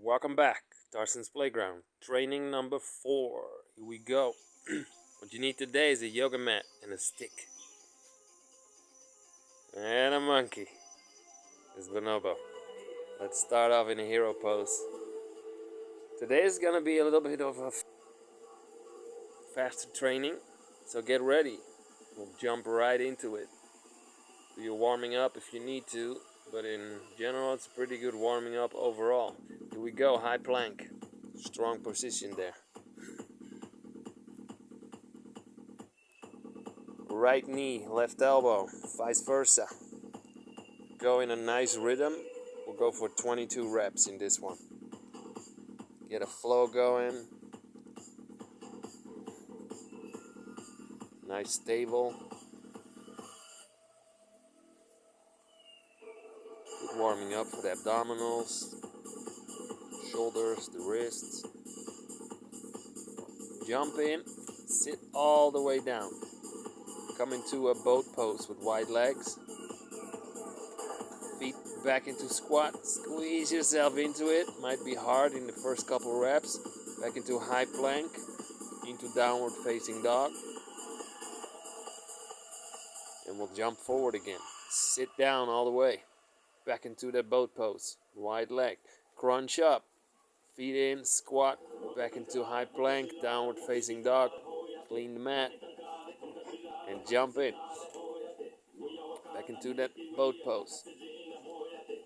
Welcome back, Tarzan's Playground. Training number 4. Here we go. What you need today is a yoga mat and a stick. And a monkey. This is Bonobo. Let's start off in a hero pose. Today is gonna be a little bit of a faster training, so get ready. We'll jump right into it. Do your warming up if you need to, but in general it's a pretty good warming up overall. Here we go, high plank. Strong position there. Right knee, left elbow, vice versa. Go in a nice rhythm. We'll go for 22 reps in this one. Get a flow going. Nice stable. Good warming up for the abdominals, shoulders, the wrists. Jump in, sit all the way down. Come into a boat pose with wide legs. Feet back into squat. Squeeze yourself into it. Might be hard in the first couple reps. Back into high plank. Into downward facing dog. And we'll jump forward again. Sit down all the way. Back into that boat pose. Wide leg. Crunch up. Feet in. Squat. Back into high plank. Downward facing dog. Clean the mat. And jump in. Back into that boat pose.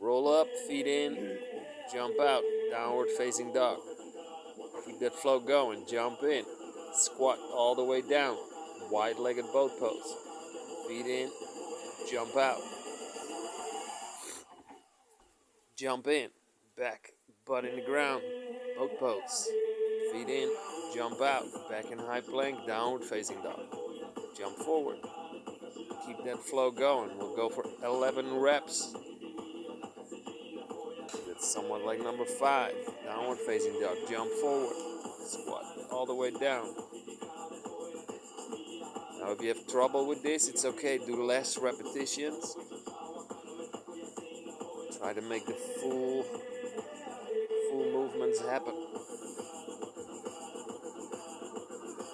Roll up, feet in, jump out, downward facing dog. Keep that flow going, jump in, squat all the way down, wide-legged boat pose. Feet in, jump out. Jump in, back, butt in the ground, boat pose. Feet in, jump out, back in high plank, downward facing dog. Jump forward. Keep that flow going. We'll go for 11 reps. That's somewhat like number 5. Downward facing dog. Jump forward. Squat all the way down. Now if you have trouble with this, it's okay. Do less repetitions. Try to make the full movements happen.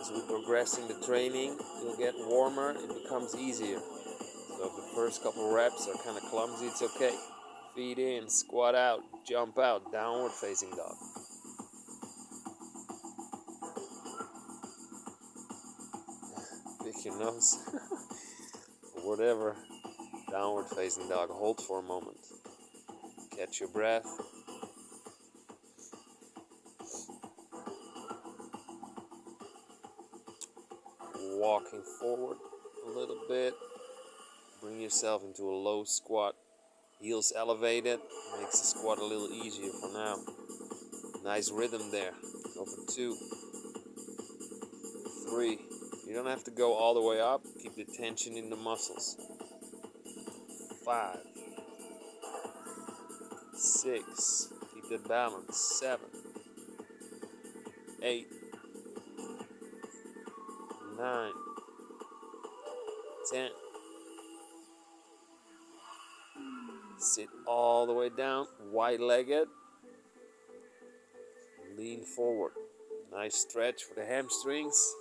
As we progress in the training, you'll get warmer. It becomes easier. So if the first couple reps are kind of clumsy, it's okay. Feet in, squat out, jump out, downward facing dog. Pick your nose. Whatever. Downward facing dog. Hold for a moment. Catch your breath. Walking forward a little bit. Bring yourself into a low squat. Heels elevated. Makes the squat a little easier for now. Nice rhythm there. Go for 2, 3. You don't have to go all the way up. Keep the tension in the muscles. 5, 6. Keep that balance. 7, 8, 9, 10. Sit all the way down, wide-legged. Lean forward. Nice stretch for the hamstrings.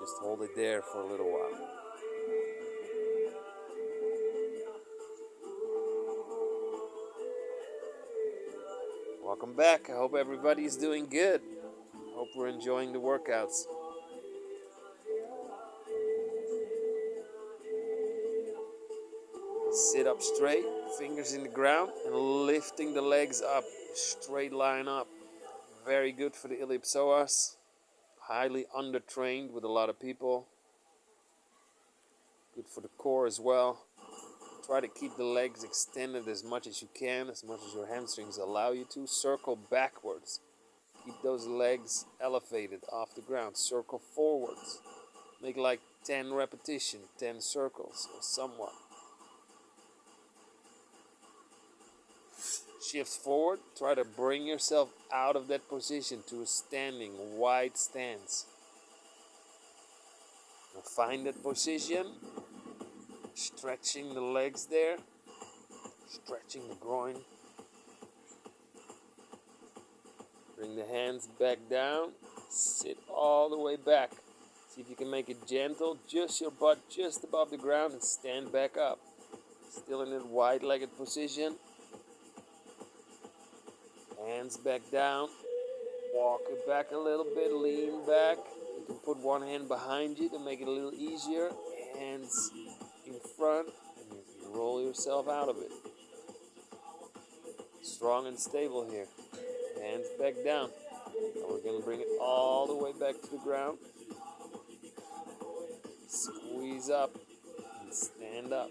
Just hold it there for a little while. Welcome back. I hope everybody's doing good. I hope we're enjoying the workouts. Sit up straight, fingers in the ground, and lifting the legs up, straight line up. Very good for the iliopsoas. Highly undertrained with a lot of people. Good for the core as well. Try to keep the legs extended as much as you can, as much as your hamstrings allow you to. Circle backwards. Keep those legs elevated off the ground. Circle forwards. Make like 10 repetitions, 10 circles or somewhat. Shift forward. Try to bring yourself out of that position to a standing, wide stance. Now find that position. Stretching the legs there, stretching the groin. Bring the hands back down, sit all the way back. See if you can make it gentle, just your butt just above the ground, and stand back up. Still in that wide-legged position. Hands back down, walk it back a little bit, lean back. You can put one hand behind you to make it a little easier. Hands in front, and you roll yourself out of it. Strong and stable here. Hands back down. Now we're going to bring it all the way back to the ground. Squeeze up and stand up.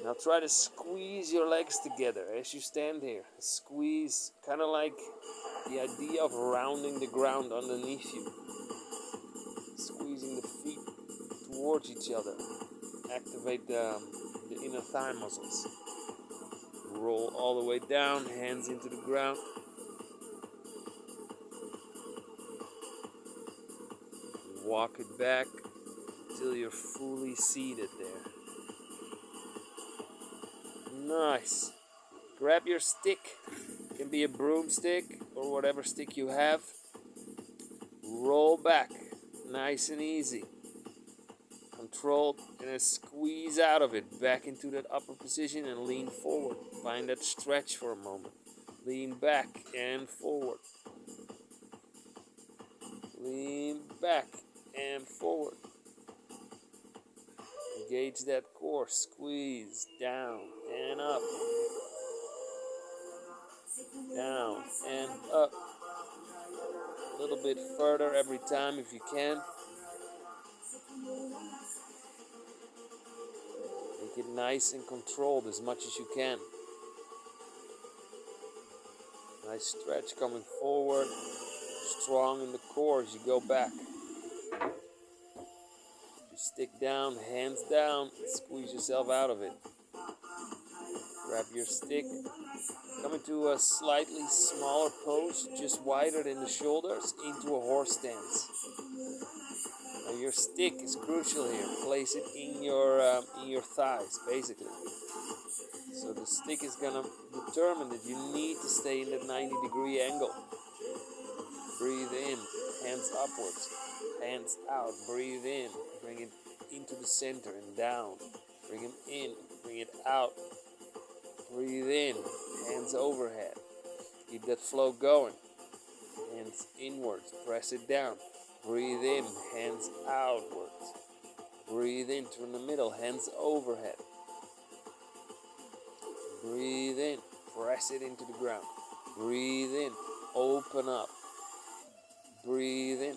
Now try to squeeze your legs together as you stand here. Squeeze, kind of like the idea of rounding the ground underneath you. Squeezing the feet towards each other. Activate the inner thigh muscles. Roll all the way down, hands into the ground. Walk it back until you're fully seated there. Nice. Grab your stick. It can be a broomstick or whatever stick you have. Roll back. Nice and easy. Controlled, and then squeeze out of it. Back into that upper position and lean forward. Find that stretch for a moment. Lean back and forward. Lean back and forward. Engage that core. Squeeze down and up. Down and up. A little bit further every time if you can. Make it nice and controlled as much as you can. Nice stretch coming forward. Strong in the core as you go back. You stick down, hands down, squeeze yourself out of it. Grab your stick. Come into a slightly smaller pose, just wider than the shoulders, into a horse stance. Now your stick is crucial here. Place it in your thighs, basically. So the stick is gonna determine that you need to stay in that 90-degree angle. Breathe in, hands upwards, hands out. Breathe in, bring it into the center and down. Bring it in, bring it out. Breathe in, hands overhead. Keep that flow going. Hands inwards, press it down. Breathe in, hands outwards. Breathe in, turn the middle, hands overhead. Breathe in, press it into the ground. Breathe in, open up. Breathe in,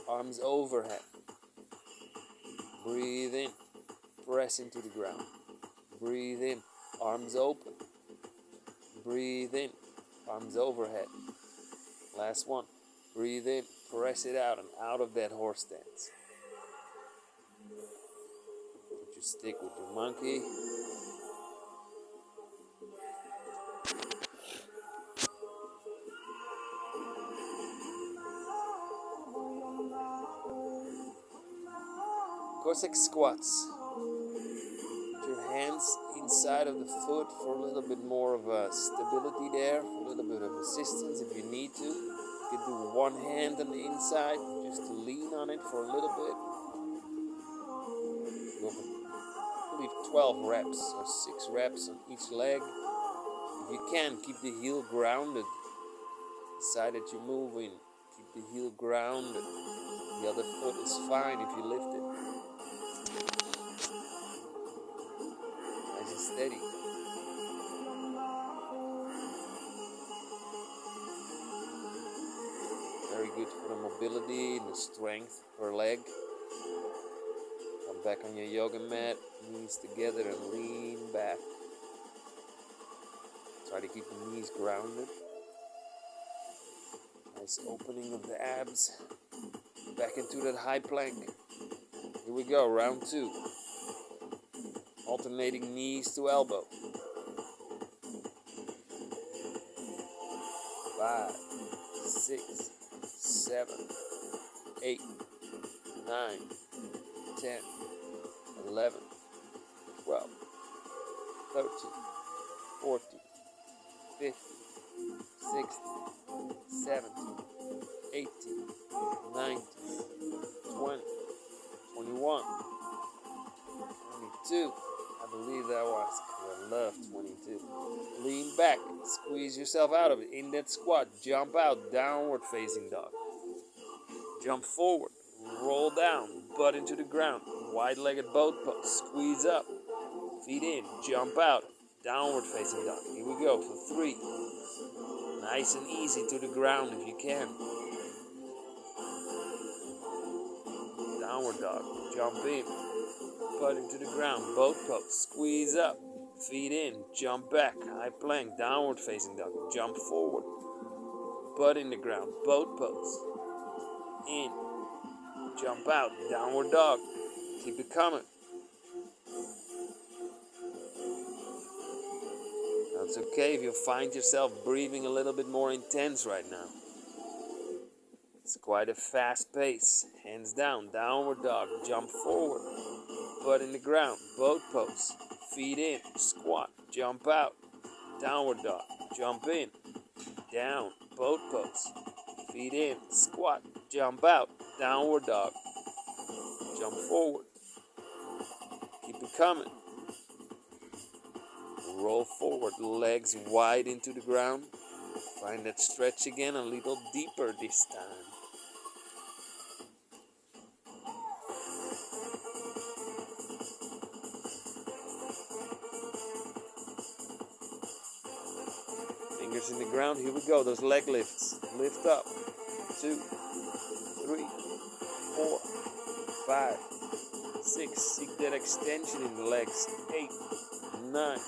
arms overhead. Breathe in, press into the ground. Breathe in, arms open. Breathe in, arms overhead. Last one. Breathe in, press it out and out of that horse stance. Put your stick with your monkey. Cossack squats. Put your hands inside of the foot for a little bit more of a stability there, a little bit of assistance if you need to. You can do one hand on the inside just to lean on it for a little bit. Go for, I believe, 12 reps or 6 reps on each leg. If you can, keep the heel grounded. The side that you're moving, keep the heel grounded. The other foot is fine if you lift it. Nice and steady. Very good for the mobility and the strength per leg. Come back on your yoga mat, knees together and lean back. Try to keep the knees grounded. Nice opening of the abs. Back into that high plank. Here we go, round 2. Alternating knees to elbow. 5, 6, 7, 8, 9, 10, 11, 12, 13, 14, 15, 16, 17, 18, 19, 20, 21, 22. I believe that was, because I love 22. Lean back, squeeze yourself out of it. In that squat, jump out, downward facing dog. Jump forward, roll down, butt into the ground. Wide-legged boat pose, squeeze up, feet in, jump out, downward facing dog. Here we go for 3. Nice and easy to the ground if you can. Downward dog, jump in, butt into the ground, boat pose, squeeze up, feet in, jump back, high plank, downward facing dog, jump forward, butt in the ground, boat pose, in, jump out, downward dog, keep it coming. It's okay if you find yourself breathing a little bit more intense right now. It's quite a fast pace. Hands down, downward dog, jump forward, butt in the ground, boat pose, feet in, squat, jump out, downward dog, jump in, down, boat pose, feet in, squat, jump out, downward dog, jump forward, keep it coming. Roll forward, legs wide into the ground. Find that stretch again, a little deeper this time. Fingers in the ground, here we go, those leg lifts. Lift up, 2, 3, 4, 5, 6. Seek that extension in the legs. 8, 9,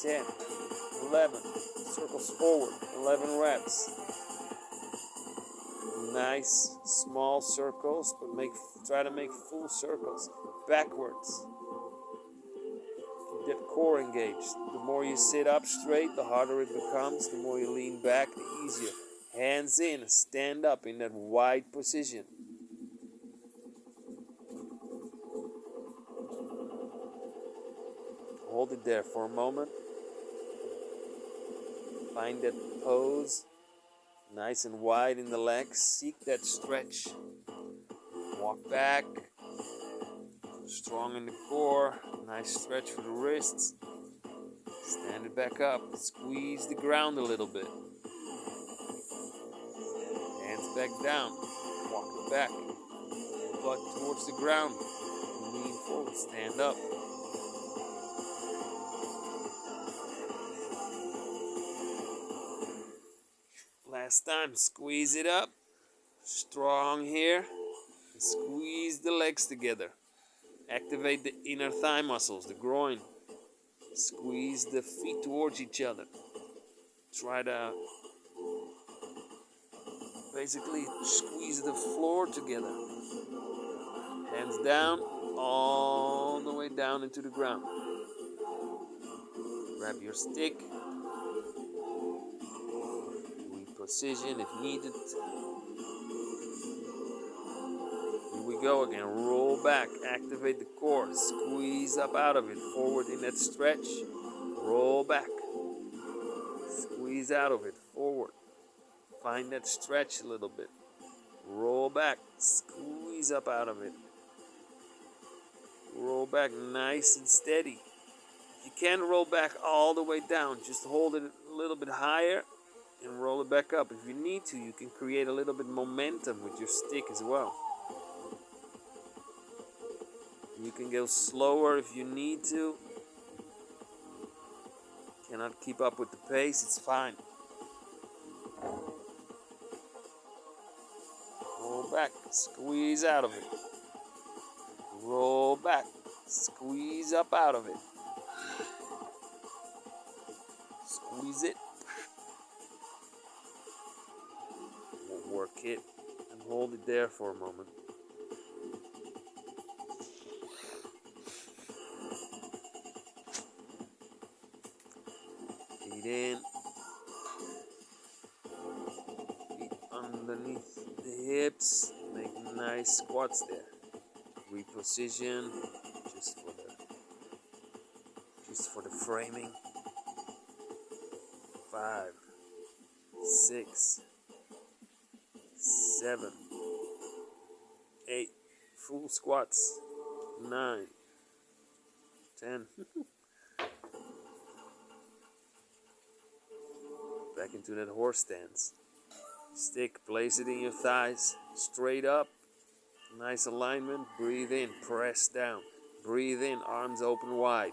10, 11. Circles forward, 11 reps. Nice small circles, but try to make full circles. Backwards. Keep that core engaged. The more you sit up straight, the harder it becomes. The more you lean back, the easier. Hands in, stand up in that wide position. Hold it there for a moment. Find that pose, nice and wide in the legs. Seek that stretch. Walk back, strong in the core. Nice stretch for the wrists. Stand it back up. Squeeze the ground a little bit. Hands back down. Walk it back. Butt towards the ground. Lean forward. Stand up. Last time, squeeze it up, strong here, and squeeze the legs together. Activate the inner thigh muscles, the groin. Squeeze the feet towards each other. Try to basically squeeze the floor together. Hands down, all the way down into the ground. Grab your stick. Position if needed. Here we go again. Roll back. Activate the core. Squeeze up out of it. Forward in that stretch. Roll back. Squeeze out of it. Forward. Find that stretch a little bit. Roll back. Squeeze up out of it. Roll back nice and steady. You can't roll back all the way down. Just hold it a little bit higher and roll it back up. If you need to, you can create a little bit momentum with your stick as well. You can go slower if you need to. Cannot keep up with the pace, it's fine. Roll back, squeeze out of it. Roll back, squeeze up out of it. Squeeze it. Work it and hold it there for a moment. Feet in, feet underneath the hips. Make nice squats there. Reposition, just for the framing. 5, 6, 7, 8. Full squats. 9, 10. Back into that horse stance. Stick, place it in your thighs, straight up. Nice alignment. Breathe in, press down. Breathe in, arms open wide.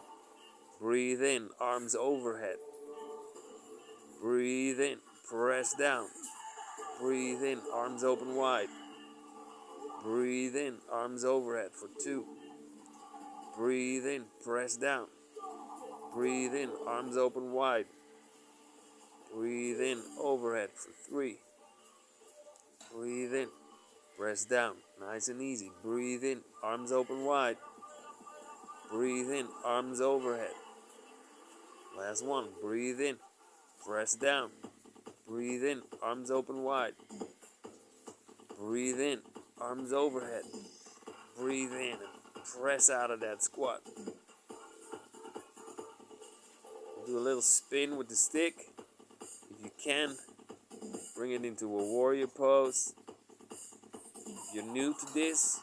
Breathe in, arms overhead. Breathe in, press down. Breathe in, arms open wide. Breathe in, arms overhead for 2. Breathe in, press down. Breathe in, arms open wide. Breathe in, overhead for 3. Breathe in, press down, nice and easy. Breathe in, arms open wide. Breathe in, arms overhead. Last one, breathe in, press down. Breathe in, arms open wide. Breathe in, arms overhead. Breathe in and press out of that squat. Do a little spin with the stick. If you can, bring it into a warrior pose. If you're new to this,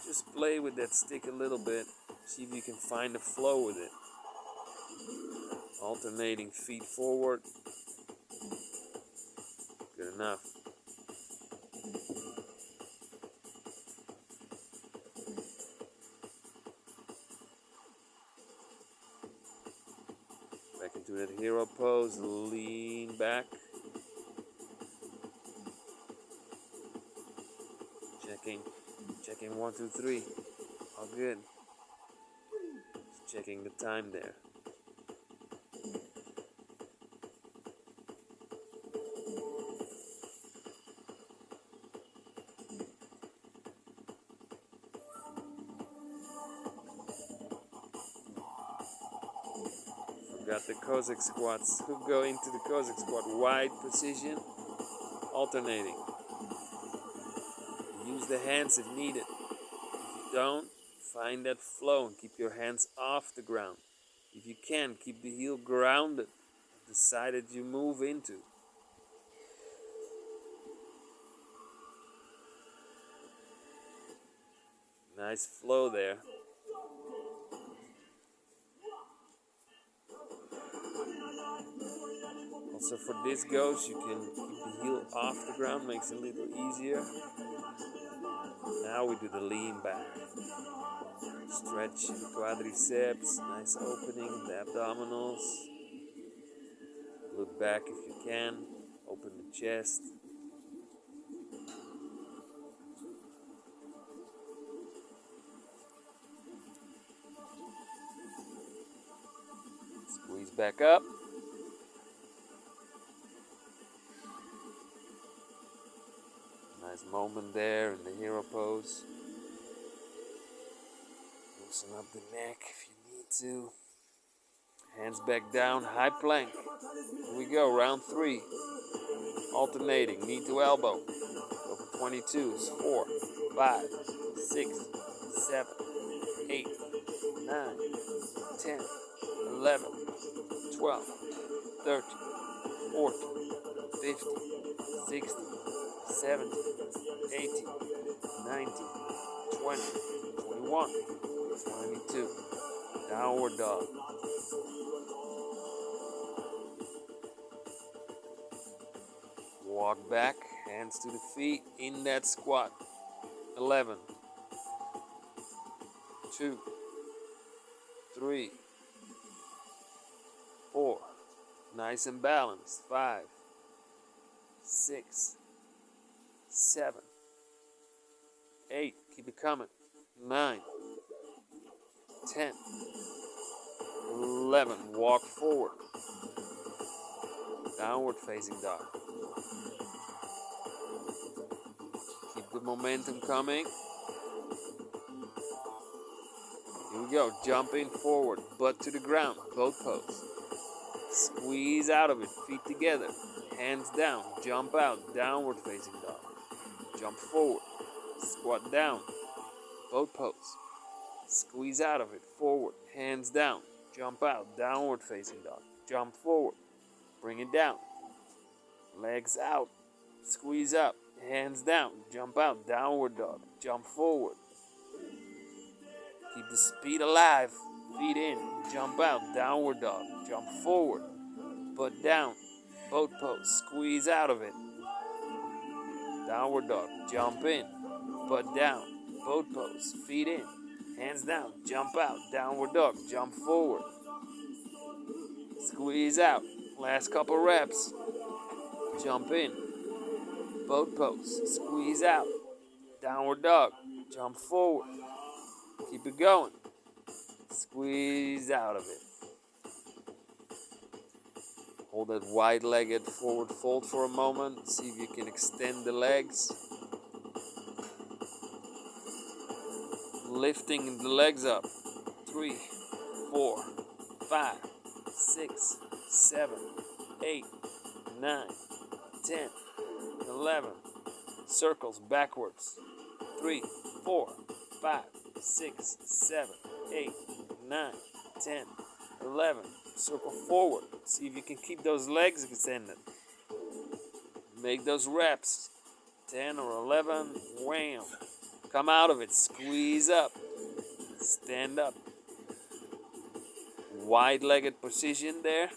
just play with that stick a little bit. See if you can find a flow with it. Alternating feet forward. Good enough. Back into that hero pose. Lean back. Checking 1, 2, 3. All good. Just checking the time there. Forgot the Cossack squats. Who go into the Cossack squat? Wide position, alternating. Use the hands if needed. If you don't, find that flow and keep your hands off the ground. If you can, keep the heel grounded, the side that you move into. Nice flow there. Also for this goes, you can keep the heel off the ground, makes it a little easier. Now we do the lean back. Stretch the quadriceps, nice opening, the abdominals. Look back if you can, open the chest. Squeeze back up. Nice moment there in the hero pose. Loosen up the neck if you need to. Hands back down, high plank. Here we go, round 3. Alternating, knee to elbow. Go for 22s. 4, 5, 6, 7, 8, 9, 10, 11, 12, 13, 14, 15, 16, 17, 18, 19, 20, 21, 22. Downward dog. Walk back, hands to the feet in that squat. 11, 2, 3, 4. Nice and balanced. 5, 6, 7, 8. Keep it coming. 9, 10, 11. Walk forward. Downward facing dog. Keep the momentum coming. Here we go. Jumping forward. Butt to the ground. Boat pose. Squeeze out of it. Feet together. Hands down. Jump out. Downward facing dog. Jump forward. Squat down. Boat pose. Squeeze out of it. Forward. Hands down. jump out, downward facing dog, jump forward, bring it down, legs out, squeeze up, hands down, jump out, downward dog, jump forward, keep the speed alive, feet in, jump out, downward dog, jump forward, butt down, boat pose, squeeze out of it, downward dog, jump in, butt down, boat pose, feet in, hands down, jump out, downward dog, jump forward, squeeze out, last couple reps, jump in, boat pose, squeeze out, downward dog, jump forward, keep it going, squeeze out of it. Hold that wide-legged forward fold for a moment, see if you can extend the legs. Lifting the legs up, 3, 4, 5, 6, 7, 8, 9, 10, 11. Circles backwards. 3, 4, 5, 6, 7, 8, 9, 10, 11. Circle forward. See if you can keep those legs extended. Make those reps. 10 or 11. Wham. Come out of it. Squeeze up. Stand up. Wide-legged position there.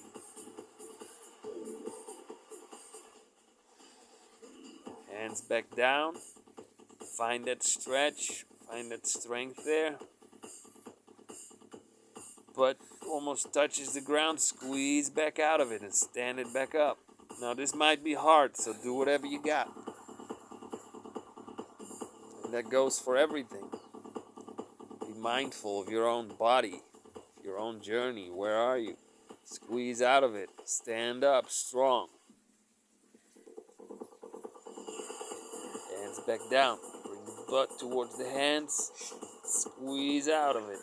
Hands back down. Find that stretch. Find that strength there. Butt almost touches the ground. Squeeze back out of it and stand it back up. Now this might be hard, so do whatever you got. And that goes for everything. Be mindful of your own body, your own journey. Where are you? Squeeze out of it. Stand up strong. Hands back down. Bring the butt towards the hands. Squeeze out of it.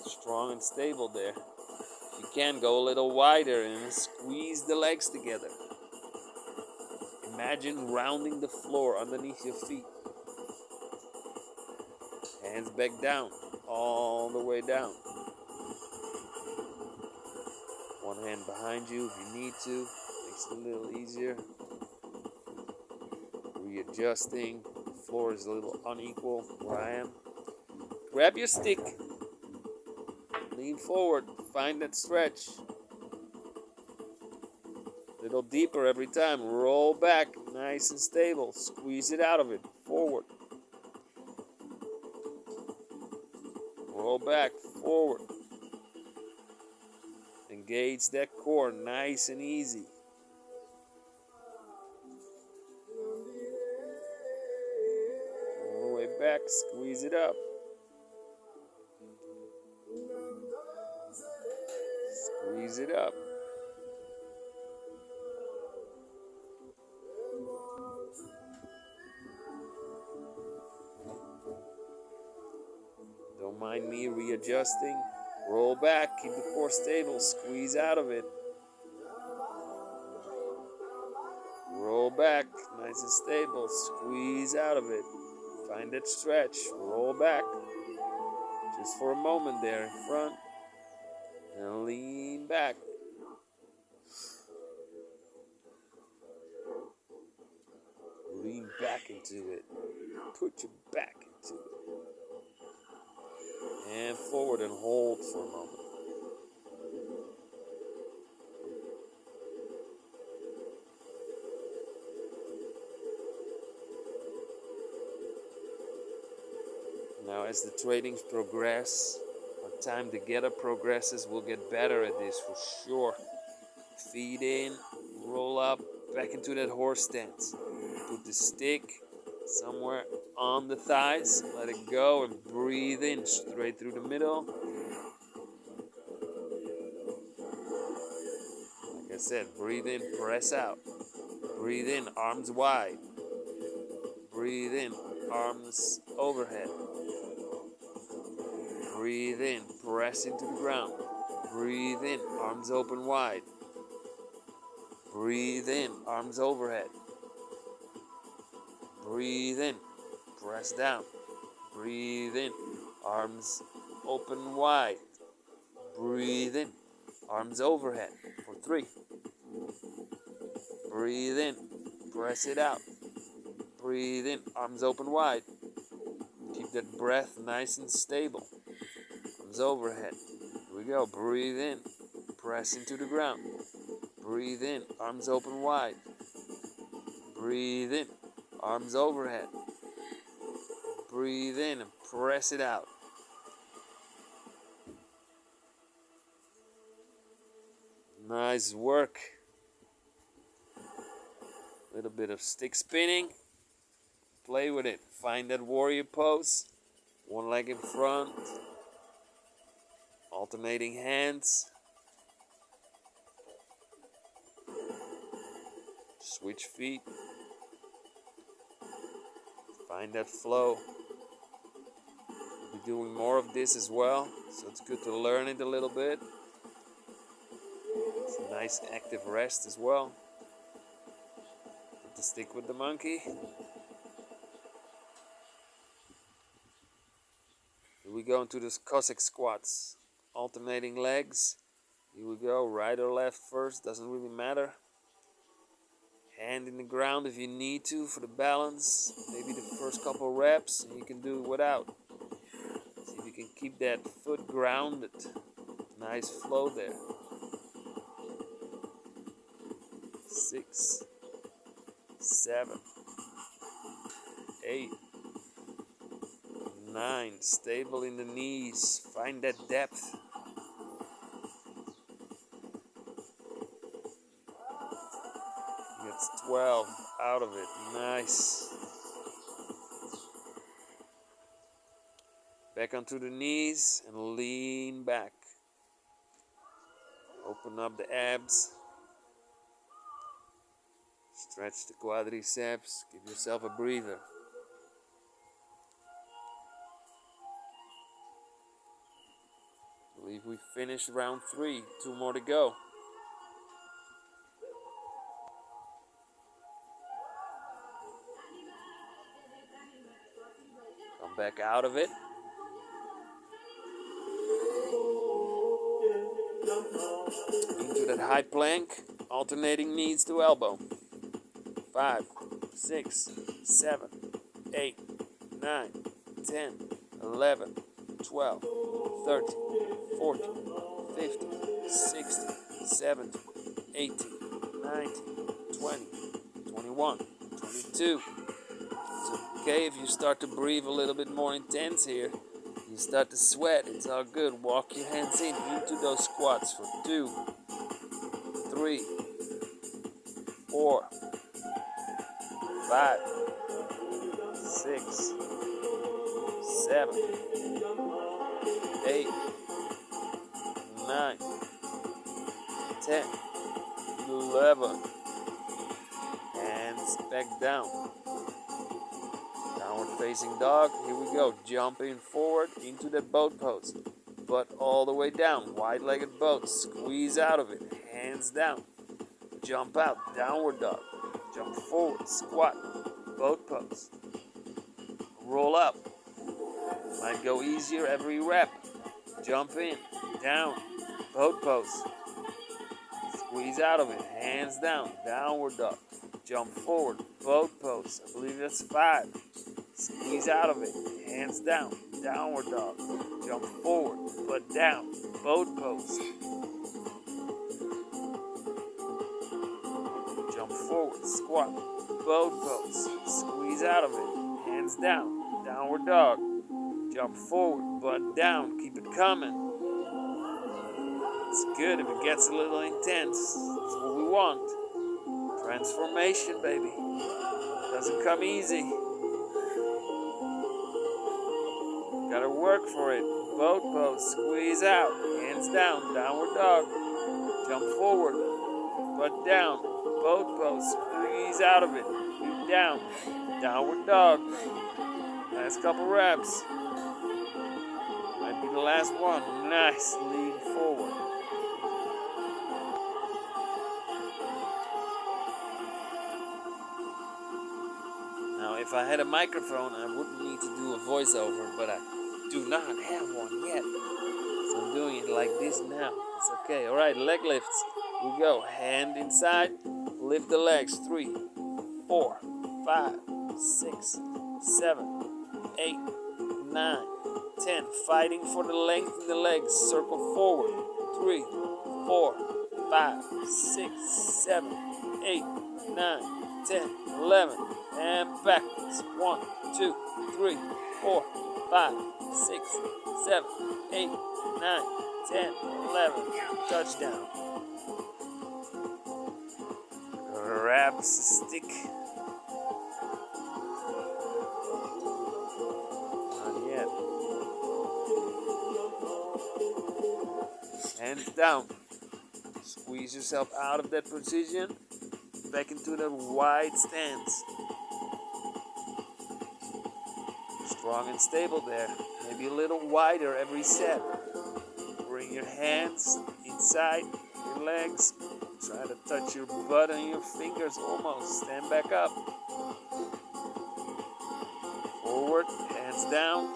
Strong and stable there. If you can, go a little wider and squeeze the legs together. Imagine rounding the floor underneath your feet. Hands back down, all the way down. One hand behind you if you need to. Makes it a little easier. Readjusting. The floor is a little unequal where I am. Grab your stick. Lean forward. Find that stretch. A little deeper every time. Roll back. Nice and stable. Squeeze it out of it. Forward. Roll back. Forward. Engage that core. Nice and easy. All the way back. Squeeze it up. Squeeze it up. Don't mind me readjusting. Roll back. Keep the core stable. Squeeze out of it. Roll back. Nice and stable. Squeeze out of it. Find that stretch. Roll back. Just for a moment there in front. And lean back. Lean back into it. Put your back into it. And forward and hold for a moment. Now as the trainings progress, our time together progresses, we'll get better at this for sure. Feet in, roll up, back into that horse stance. Put the stick somewhere on the thighs, let it go and breathe in straight through the middle. Like I said, breathe in, press out. Breathe in, arms wide. Breathe in, arms overhead. Breathe in, press into the ground. Breathe in, arms open wide. Breathe in, arms overhead. Breathe in, press down. Breathe in, arms open wide. Breathe in. Arms overhead for 3. Breathe in. Press it out. Breathe in. Arms open wide. Keep that breath nice and stable. Arms overhead. Here we go. Breathe in. Press into the ground. Breathe in. Arms open wide. Breathe in. Arms overhead. Breathe in and press it out. Nice work. A little bit of stick spinning. Play with it. Find that warrior pose. One leg in front. Alternating hands. Switch feet. Find that flow. We'll be doing more of this as well, so it's good to learn it a little bit. It's a nice active rest as well. Put the stick with the monkey. Here we go into this Cossack squats. Alternating legs. Here we go, right or left first, doesn't really matter. Hand in the ground if you need to for the balance. Maybe the first couple reps, and you can do it without. See if you can keep that foot grounded. Nice flow there. 6, 7, 8, 9. Stable in the knees. Find that depth. Gets 12 out of it. Nice. Back onto the knees and lean back. Open up the abs. Stretch the quadriceps. Give yourself a breather. I believe we finished round 3. 2 more to go. Come back out of it. Into that high plank, alternating knees to elbow. 5, 6, 7, 8, 9, 10, 11, 12, 13, 14, 15, 16, 17, 18, 19, 20, 21, 22. It's okay if you start to breathe a little bit more intense here. You start to sweat, it's all good. Walk your hands into those squats for 2, 3, 4, 5, 6, 7, 8, 9, 10, 11. Hands back down. Downward facing dog. Here we go. Jumping forward into that boat pose. Butt all the way down. Wide-legged boat. Squeeze out of it. Hands down. Jump out. Downward dog. Jump forward. Squat. Boat pose. Roll up. Might go easier every rep. Jump in. Down. Boat pose. Squeeze out of it. Hands down. Downward dog. Jump forward. Boat pose. I believe that's 5. Squeeze out of it. Hands down. Downward dog. Jump forward. Butt down. Boat pose. Jump forward. Squat. Boat pose. Squeeze out of it. Hands down. Downward dog. Jump forward. Butt down. Keep it coming. It's good if it gets a little intense. That's what we want. Transformation, baby. Doesn't come easy. Gotta work for it. Boat pose. Squeeze out. Hands down. Downward dog. Jump forward. Butt down. Boat pose. Squeeze out of it. Feet down. Downward dog. Last couple reps. Might be the last one. Nice. Lean forward. Now, if I had a microphone, I wouldn't need to do a voiceover, but I do not have one yet. So I'm doing it like this now. It's okay. All right, leg lifts. We go. Hand inside. Lift the legs. 3, 4, 5, 6, 7, 8, 9, 10. Fighting for the length in the legs. Circle forward. 3, 4, 5, 6, 7, 8, 9, 10, 11. And backwards. 1, 2, 3, 4, 5, 6, 7, 8, 9, 10, 11. Touchdown. Grabs the stick. Not yet. Hands down. Squeeze yourself out of that position. Back into that wide stance. Strong and stable there. Maybe a little wider every set. Bring your hands inside your legs. Try to touch your butt and your fingers almost. Stand back up. Forward, hands down.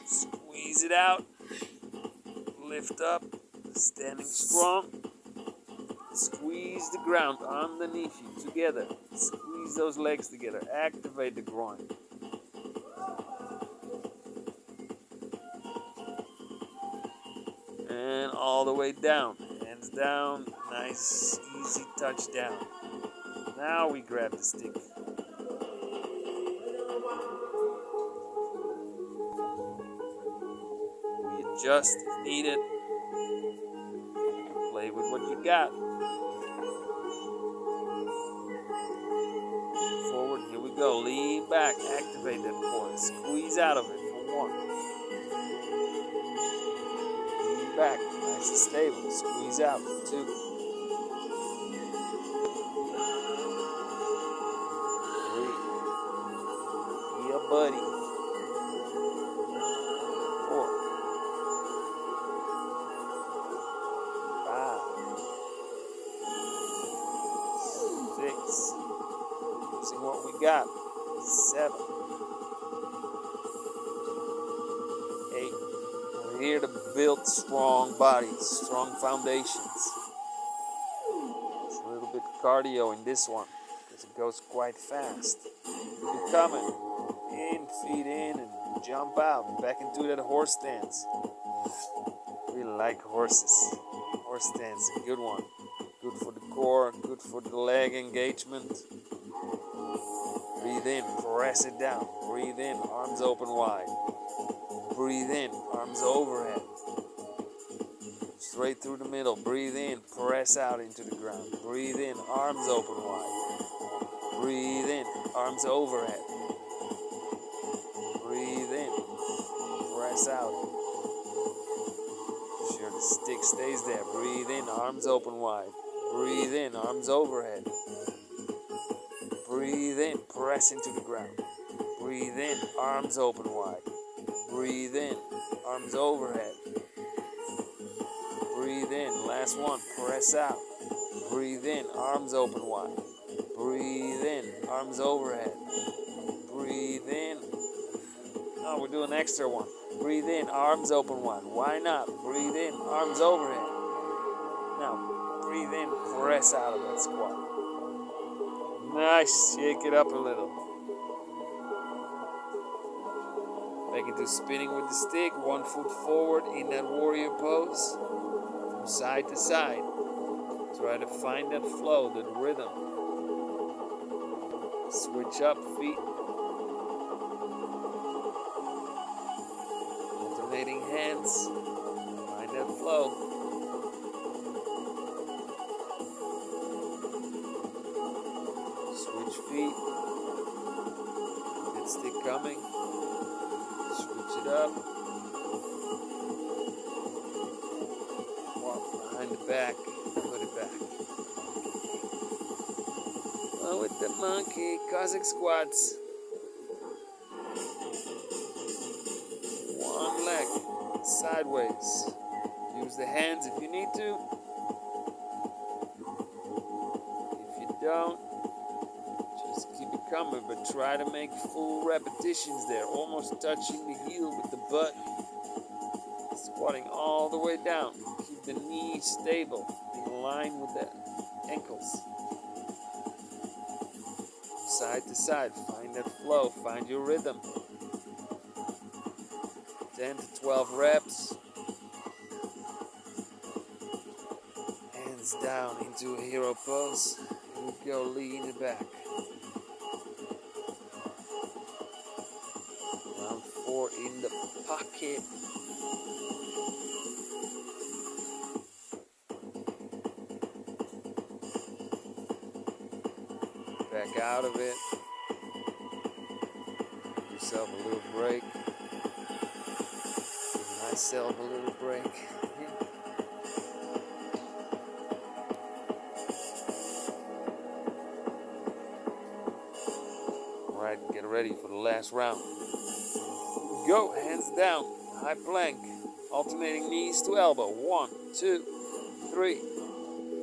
Squeeze it out. Lift up. Standing strong. Squeeze the ground underneath you together. Squeeze those legs together. Activate the groin. And all the way down. Hands down. Nice, easy touch down. Now we grab the stick. We adjust if needed. Play with what you got. Forward, here we go. Lean back, activate that core. Squeeze out of it for 1. Lean back, nice and stable. Squeeze out for 2. 3. Yeah, buddy. 4. 5. 6. See what we got. 7. 8. We're here to build strong bodies, strong foundations. It's a little bit cardio in this one because it goes quite fast. Keep coming. In, feet in, and jump out. Back into that horse stance. We like horses. Horse stance, a good one. Good for the core, good for the leg engagement. Breathe in, press it down. Breathe in, arms open wide. Breathe in, arms overhead. Straight through the middle. Breathe in, press out into the ground. Breathe in, arms open wide. Breathe in, arms overhead. Breathe in, press out. Make sure the stick stays there. Breathe in, arms open wide. Breathe in, arms overhead. Breathe in, press into the ground. Breathe in, arms open wide. Breathe in, arms overhead. Breathe in, last one, press out. Breathe in, arms open wide. Breathe in, arms overhead. Breathe in. No, we're doing an extra one. Breathe in, arms open wide. Why not? Breathe in, arms overhead. Now, breathe in, press out of that squat. Nice, shake it up a little. Back into spinning with the stick, 1 foot forward in that warrior pose. From side to side. Try to find that flow, that rhythm. Switch up feet. Alternating hands. Find that flow. Switch feet. Good stick coming. Switch it up. Walk behind the back. Put it back. Oh, with the monkey. Cossack squats. One leg. Sideways. Use the hands if you need to. If you don't, just keep it coming, but try to make full repetitions there, almost touching the heel with the butt. Squat squatting all the way down. Keep the knees stable, in line with the ankles. Side to side, find that flow, find your rhythm. 10 to 12 reps. Hands down into a hero pose. Here we go, lean it back. Round 4 in the pocket. Back out of it. Give yourself a little break. Give myself a little break. Alright, get ready for the last round. Go, hands down, high plank. Alternating knees to elbow. 1, 2, 3,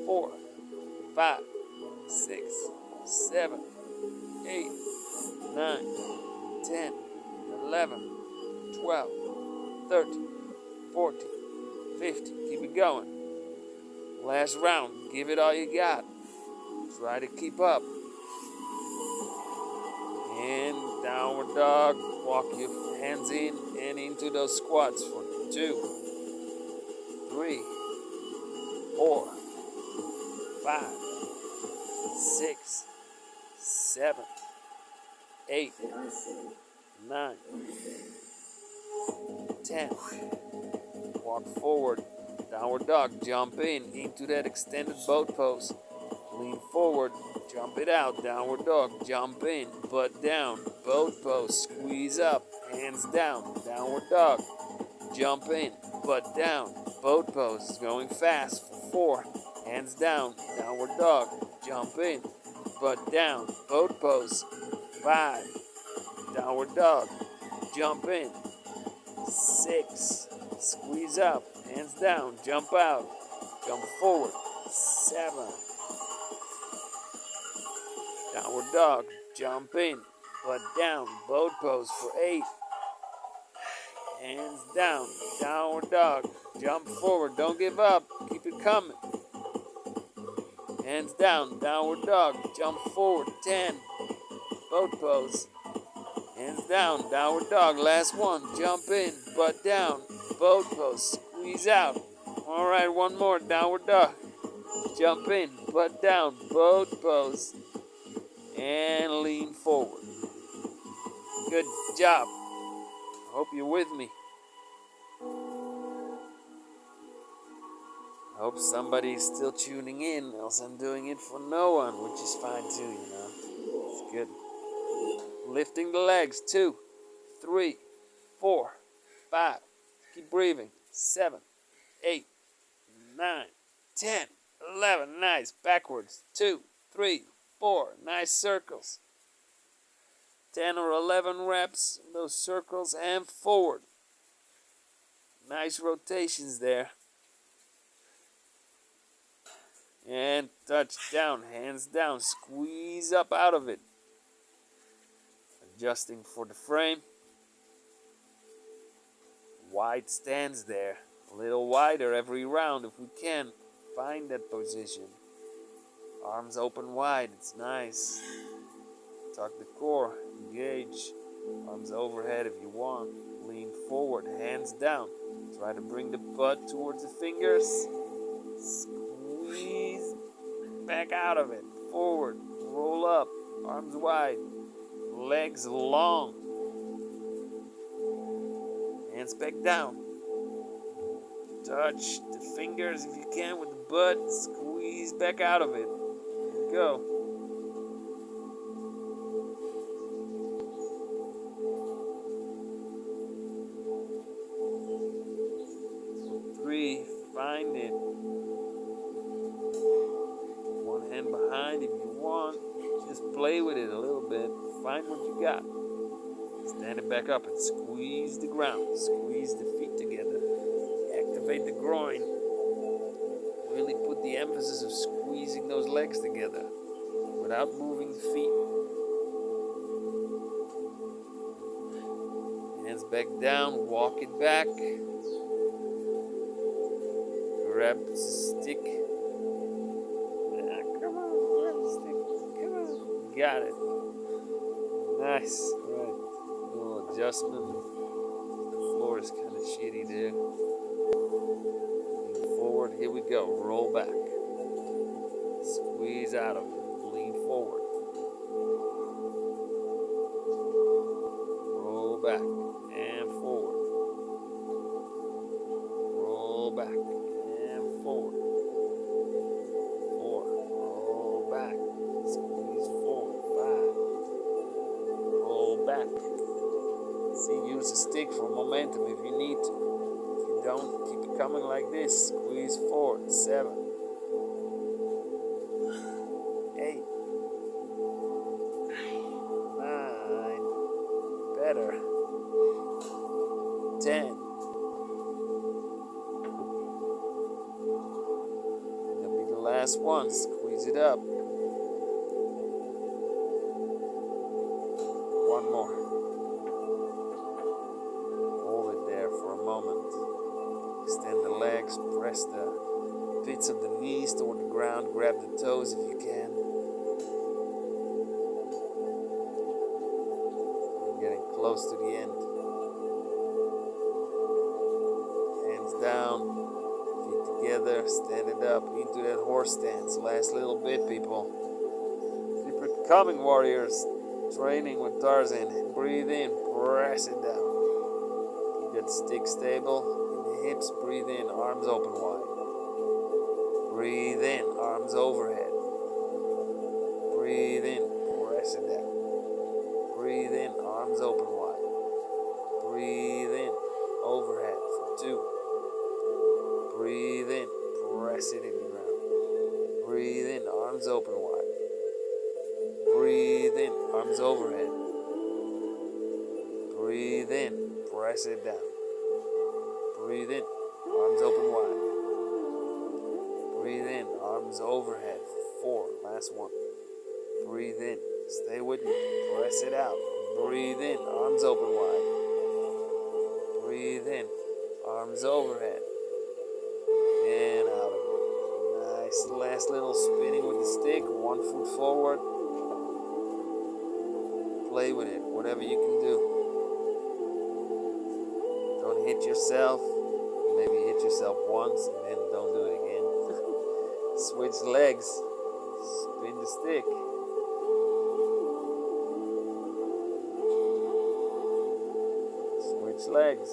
4, 5, 6, 7, 8, 9, 10, 11, 12, 13, 14, 15. Keep it going. Last round. Give it all you got. Try to keep up. And downward dog. Walk your hands in and into those squats for 2, 3, 4, 5, 6, 7, 8, 9, 10. Walk forward. Downward dog. Jump in into that extended boat pose. Lean forward. Jump it out. Downward dog. Jump in. Butt down. Boat pose. Squeeze up. Hands down. Downward dog. Jump in. Butt down. Boat pose. Going fast for 4. Hands down. Downward dog. Jump in. Butt down. Boat pose. 5. Downward dog. Jump in. 6. Squeeze up. Hands down. Jump out. Jump forward. 7. Downward dog. Jump in. Butt down. Boat pose for 8. Hands down. Downward dog. Jump forward. Don't give up. Keep it coming. Hands down. Downward dog. Jump forward. 10. Boat pose. Hands down. Downward dog. Last one. Jump in. Butt down. Boat pose. Squeeze out. Alright, one more. Downward dog. Jump in. Butt down. Boat pose. And lean forward. Good job. Hope you're with me. I hope somebody's still tuning in, else I'm doing it for no one, which is fine too, you know. It's good. Lifting the legs. 2, 3, 4, 5. Keep breathing. 7, 8, 9, 10, 11. Nice. Backwards. 2, 3, 4. Nice circles. 10 or 11 reps, those circles, and forward. Nice rotations there. And touch down, hands down, squeeze up out of it. Adjusting for the frame. Wide stance there. A little wider every round if we can. Find that position. Arms open wide, it's nice. Tuck the core, engage. Arms overhead if you want. Lean forward, hands down. Try to bring the butt towards the fingers. Squeeze back out of it. Forward, roll up, arms wide, legs long. Hands back down. Touch the fingers if you can with the butt. Squeeze back out of it. Here we go. 3, find it. One hand behind if you want. Just play with it a little bit. Find what you got. Stand it back up and squeeze the ground. Squeeze the feet together. Activate the groin. Really put the emphasis of squeezing those legs together without moving the feet. Hands back down. Walk it back. grab the stick. Come on, grab the stick. Come on. Got it. Nice. Right. Little adjustment. The floor is kind of shitty there. Lean forward. Here we go. Roll back. Squeeze out of it. Lean forward. Roll back and forward. Roll back and forward. 4. Roll back. Squeeze forward. 5. Roll back. See, use the stick for momentum if you need to. If you don't, keep it coming like this. Squeeze forward. 7. 8. 9. Better. 10. That'll be the last one. Squeeze it up. One more. Hold it there for a moment. Extend the legs. Press the pits of the knees toward the ground. Grab the toes if you can. We're getting close to the end. Hands down. Feet together. Stand it up into that horse stance. Last little bit, people. Keep it coming, warriors. Training with Tarzan. Breathe in. Press it down. Keep that stick stable in the hips. Breathe in. Arms open wide. Breathe in. Arms overhead. Breathe in. Press it down. Breathe in. Arms open wide. Breathe in. Overhead for 2. Breathe in. Press it in the ground. Breathe in. Arms open wide. Breathe in. Arms overhead. Breathe in. Press it down. Breathe in. Arms open wide. Breathe in. Arms overhead for 4. Last one. Breathe in. Stay with me. Press it out. Breathe in. Arms open wide. Breathe in. Arms overhead. And out of it. Nice. Last little spinning with the stick. 1 foot forward. Play with it. Whatever you can do. Don't hit yourself. Maybe hit yourself once and then don't do it again. Switch legs. Spin the stick. Switch legs.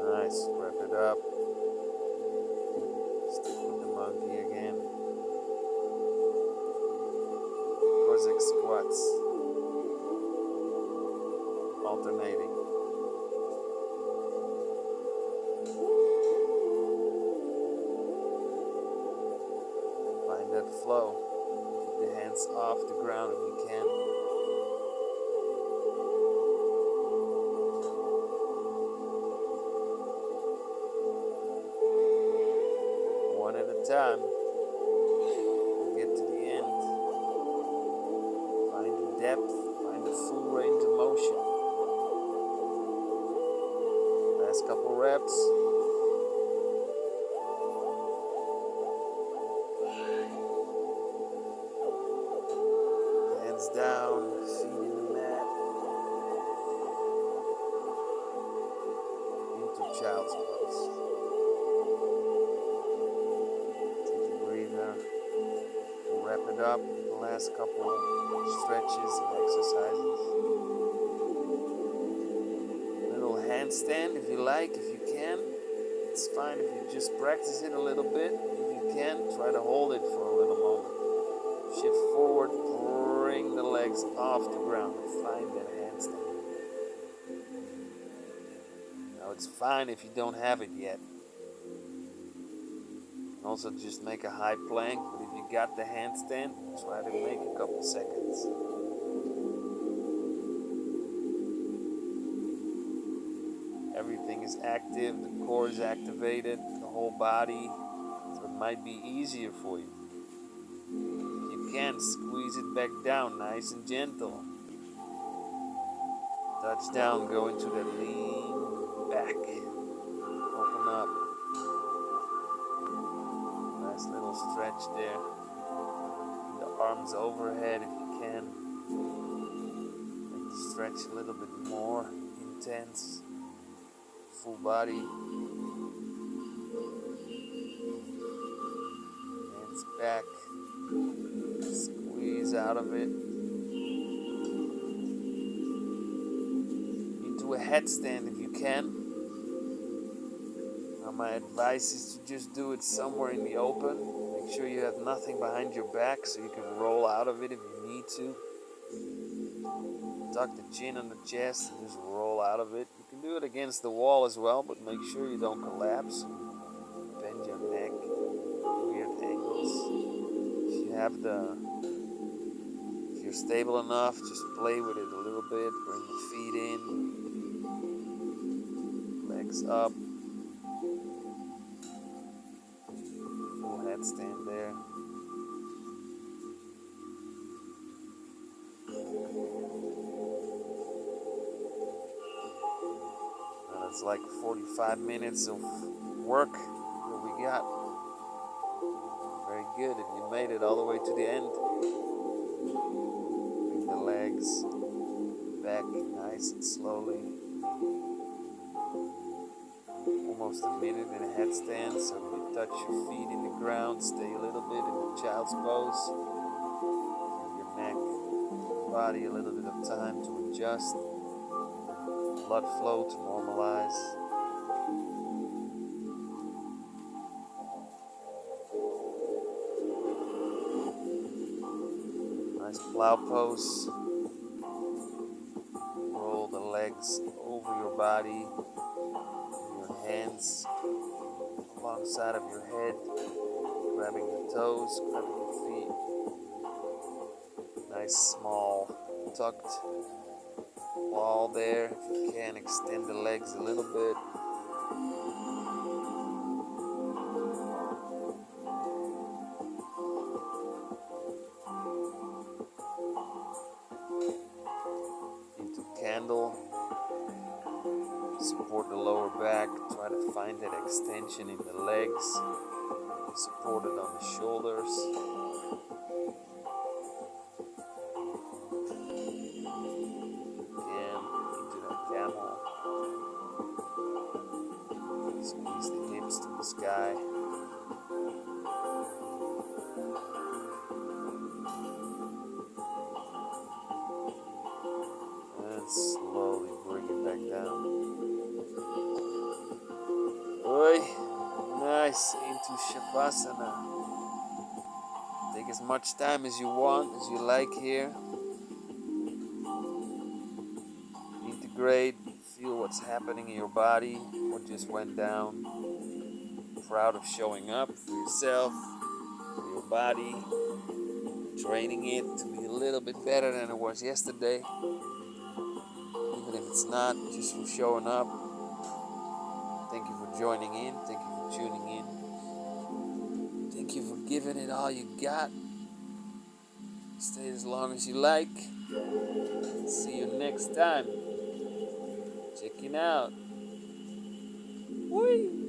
Nice. Wrap it up. Stick with the monkey again. Cossack squats. Alternating. Find that flow. Keep the hands off the ground if you can. One at a time. Get to the end. Find the depth. Find the full range of motion. Last couple reps. Hands down, feet in the mat. Into child's pose. Take a breather. Wrap it up. The last couple stretches and exercises. Little handstand if you like, if you can. It's fine if you just practice it a little bit. If you can, try to hold it for a little moment. Shift forward, bring the legs off the ground and find that handstand. Now it's fine if you don't have it yet. Also just make a high plank, but if you got the handstand, try to make a couple seconds. Everything is active, the core is activated, the whole body, so it might be easier for you. you can, squeeze it back down, nice and gentle. Touch down, go into the lean back. Open up. Nice little stretch there. The arms overhead if you can. Make the stretch a little bit more intense. Full body. Hands back. Squeeze out of it. Into a headstand if you can. Now my advice is to just do it somewhere in the open. Make sure you have nothing behind your back so you can roll out of it if you need to. Tuck the chin on the chest and just roll out of it. You can do it against the wall as well, but make sure you don't collapse. Bend your neck, weird angles. If you're stable enough, just play with it a little bit. Bring the feet in, legs up. Full headstand there. It's like 45 minutes of work that we got. Very good. If you made it all the way to the end, bring the legs back nice and slowly. Almost a minute in a headstand, so when you touch your feet in the ground, stay a little bit in the child's pose. Give your neck, your body a little bit of time to adjust. Blood flow to normalize. Nice plow pose. Roll the legs over your body. Your hands alongside of your head. Grabbing the toes, grabbing the feet. Nice small tucked wall there. If you can, extend the legs a little bit. Into candle. Support the lower back. Try to find that extension in the legs. Support it on the shoulders. Squeeze the hips to the sky. And slowly bring it back down. Oi, nice, into Shavasana. Take as much time as you want, as you like here. Integrate, feel what's happening in your body, what just went down. Proud of showing up for yourself, for your body, training it to be a little bit better than it was yesterday. Even if it's not, just for showing up. Thank you for joining in. Thank you for tuning in. Thank you for giving it all you got. Stay as long as you like. See you next time. Checking out. Whee!